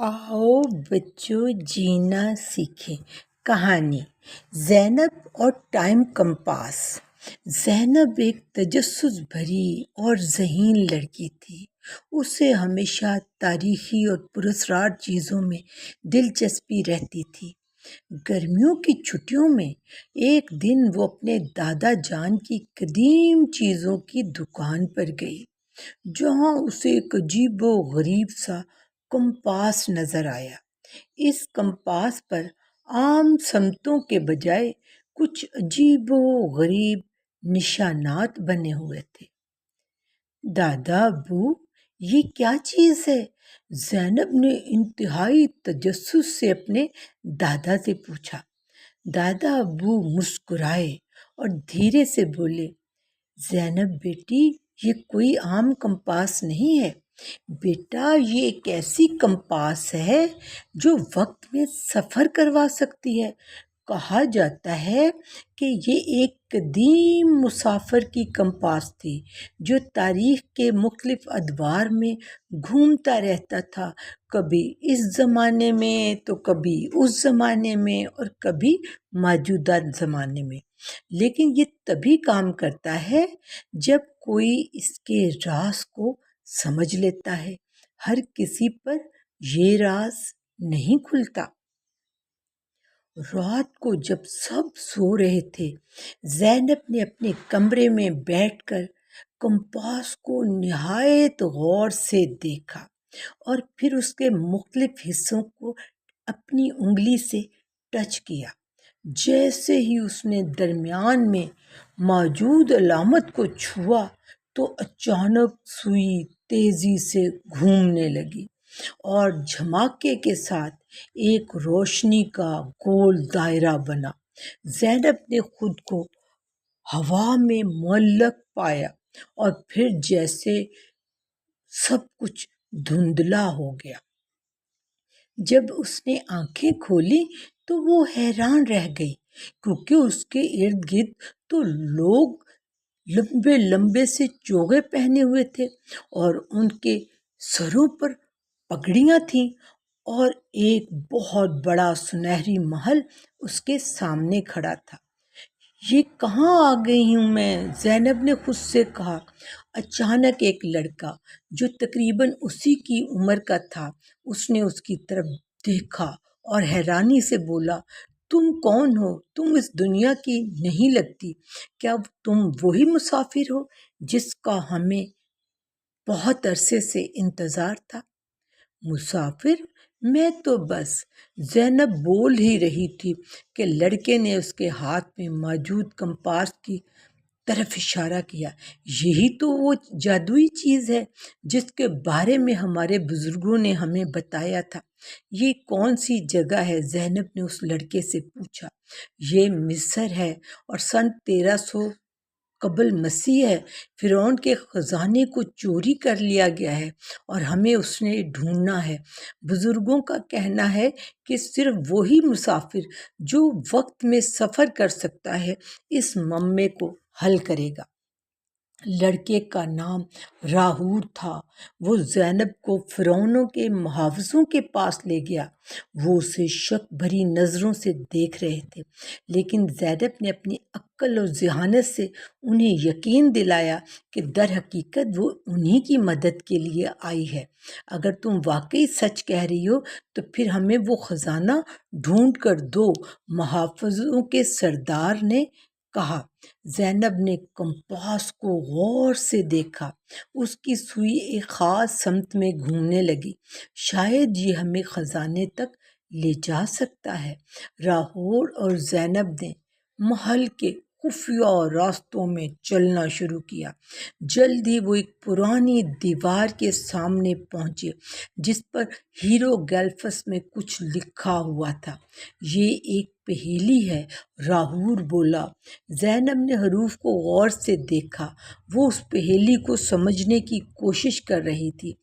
आओ बच्चों जीना सीखें। कहानी ज़ैनब और टाइम कंपास। ज़ैनब एक तजस्सुस भरी और ज़हीन लड़की थी। उसे हमेशा तारीखी और पुरस्कार चीज़ों में दिलचस्पी रहती थी। गर्मियों की छुट्टियों में एक दिन वो अपने दादा जान की कदीम चीज़ों की दुकान पर गई, जहाँ उसे एक अजीबो गरीब सा कंपास नजर आया। इस कंपास पर आम समतों के बजाय कुछ अजीबो गरीब निशानात बने हुए थे। दादा अब्बू, ये क्या चीज है? ज़ैनब ने इंतहाई तजस्सुस से अपने दादा से पूछा। दादा अब्बू मुस्कुराए और धीरे से बोले, ज़ैनब बेटी, ये कोई आम कंपास नहीं है बेटा, ये एक ऐसी कंपास है जो वक्त में सफ़र करवा सकती है। कहा जाता है कि ये एक कदीम मुसाफिर की कंपास थी जो तारीख के मुख्तलिफ अदवार में घूमता रहता था, कभी इस ज़माने में तो कभी उस ज़माने में और कभी मौजूदा ज़माने में। लेकिन ये तभी काम करता है जब कोई इसके राज को समझ लेता है। हर किसी पर ये राज नहीं खुलता। रात को जब सब सो रहे थे, ज़ैनब ने अपने कमरे में बैठकर कंपास को निहायत गौर से देखा और फिर उसके मुख्तलिफ हिस्सों को अपनी उंगली से टच किया। जैसे ही उसने दरमियान में मौजूद अलामत को छुआ तो अचानक सुई तेजी से घूमने लगी और झमाके के साथ एक रोशनी का गोल दायरा बना। ज़ैनब ने खुद को हवा में मुअल्लक पाया और फिर जैसे सब कुछ धुंधला हो गया। जब उसने आंखें खोली तो वो हैरान रह गई, क्योंकि उसके इर्द गिर्द तो लोग लंबे लंबे से चोगे पहने हुए थे और उनके सरों पर पगड़ियाँ थीं और एक बहुत बड़ा सुनहरी महल उसके सामने खड़ा था। ये कहाँ आ गई हूँ मैं? ज़ैनब ने खुद से कहा। अचानक एक लड़का जो तकरीबन उसी की उम्र का था, उसने उसकी तरफ देखा और हैरानी से बोला, तुम कौन हो? तुम इस दुनिया की नहीं लगती। क्या तुम वही मुसाफिर हो जिसका हमें बहुत अरसे से इंतज़ार था? मुसाफिर? मैं तो बस, ज़ैनब बोल ही रही थी कि लड़के ने उसके हाथ में मौजूद कंपास की तरफ इशारा किया। यही तो वो जादुई चीज़ है जिसके बारे में हमारे बुजुर्गों ने हमें बताया था। ये कौन सी जगह है? ज़ैनब ने उस लड़के से पूछा। ये मिस्र है और सन 1300 कबल मसीह है। फ़िरौन के ख़जाने को चोरी कर लिया गया है और हमें उसने ढूंढना है। बुज़ुर्गों का कहना है कि सिर्फ वही मुसाफिर जो वक्त में सफ़र कर सकता है इस मम्मे को हल करेगा। लड़के का नाम राहूर था। वो ज़ैनब को फ़िरौनों के मुहावज़ों के पास ले गया। वो उसे शक भरी नज़रों से देख रहे थे, लेकिन ज़ैनब ने अपनी अक्ल और ज़हानत से उन्हें यकीन दिलाया कि दर हकीकत वो उन्हीं की मदद के लिए आई है। अगर तुम वाकई सच कह रही हो तो फिर हमें वो ख़जाना ढूंढ कर दो, मुहाफ़िज़ों के सरदार ने कहा। ज़ैनब ने कंपास को गौर से देखा। उसकी सुई एक ख़ास समत में घूमने लगी। शायद ये हमें ख़जाने तक ले जा सकता है। राहौर और ज़ैनब ने महल के खुफिया रास्तों में चलना शुरू किया। जल्द ही वो एक पुरानी दीवार के सामने पहुंचे जिस पर हीरोग्लिफस में कुछ लिखा हुआ था। ये एक पहेली है, राहूर बोला। ज़ैनब ने हरूफ को गौर से देखा। वो उस पहेली को समझने की कोशिश कर रही थी।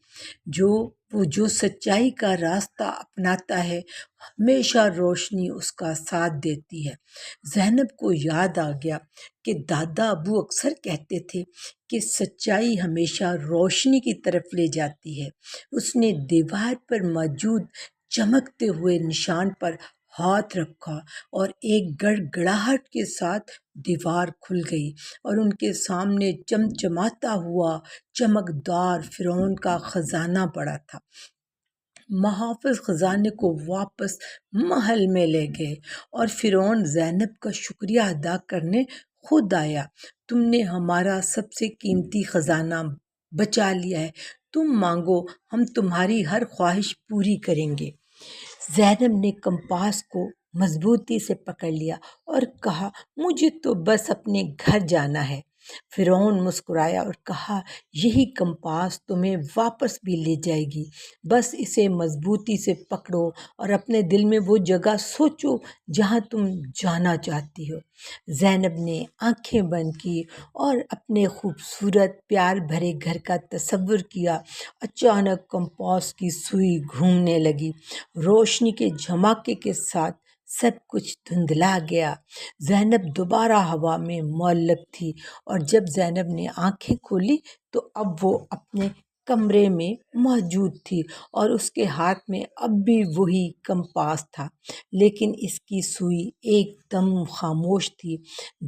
جو سچائی کا راستہ اپناتا ہے ہمیشہ روشنی اس کا ساتھ دیتی ہے۔ زینب کو یاد آ گیا کہ دادا ابو اکثر کہتے تھے کہ سچائی ہمیشہ روشنی کی طرف لے جاتی ہے۔ اس نے دیوار پر موجود چمکتے ہوئے نشان پر ہاتھ رکھا اور ایک گڑگڑاہٹ کے ساتھ دیوار کھل گئی اور ان کے سامنے چمچماتا ہوا چمکدار فرعون کا خزانہ پڑا تھا۔ محافظ خزانے کو واپس محل میں لے گئے اور فرعون زینب کا شکریہ ادا کرنے خود آیا۔ تم نے ہمارا سب سے قیمتی خزانہ بچا لیا ہے، تم مانگو ہم تمہاری ہر خواہش پوری کریں گے۔ زینب نے کمپاس کو مضبوطی سے پکڑ لیا اور کہا مجھے تو بس اپنے گھر جانا ہے۔ فرعون مسکرایا اور کہا یہی کمپاس تمہیں واپس بھی لے جائے گی، بس اسے مضبوطی سے پکڑو اور اپنے دل میں وہ جگہ سوچو جہاں تم جانا چاہتی ہو۔ زینب نے آنکھیں بند کی اور اپنے خوبصورت پیار بھرے گھر کا تصور کیا۔ اچانک کمپاس کی سوئی گھومنے لگی، روشنی کے جھماکے کے ساتھ سب کچھ دھندلا گیا۔ زینب دوبارہ ہوا میں معلق تھی اور جب زینب نے آنکھیں کھولی تو اب وہ اپنے کمرے میں موجود تھی اور اس کے ہاتھ میں اب بھی وہی کمپاس تھا، لیکن اس کی سوئی ایک دم خاموش تھی،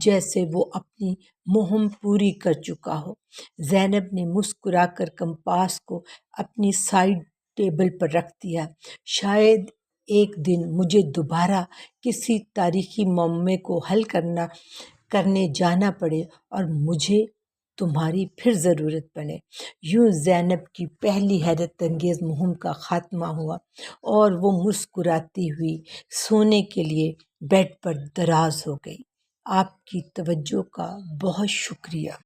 جیسے وہ اپنی مہم پوری کر چکا ہو۔ زینب نے مسکرا کر کمپاس کو اپنی سائیڈ ٹیبل پر رکھ دیا۔ شاید ایک دن مجھے دوبارہ کسی تاریخی معمے کو حل کرنے جانا پڑے اور مجھے تمہاری پھر ضرورت پڑے۔ یوں زینب کی پہلی حیرت انگیز مہم کا خاتمہ ہوا اور وہ مسکراتی ہوئی سونے کے لیے بیڈ پر دراز ہو گئی۔ آپ کی توجہ کا بہت شکریہ۔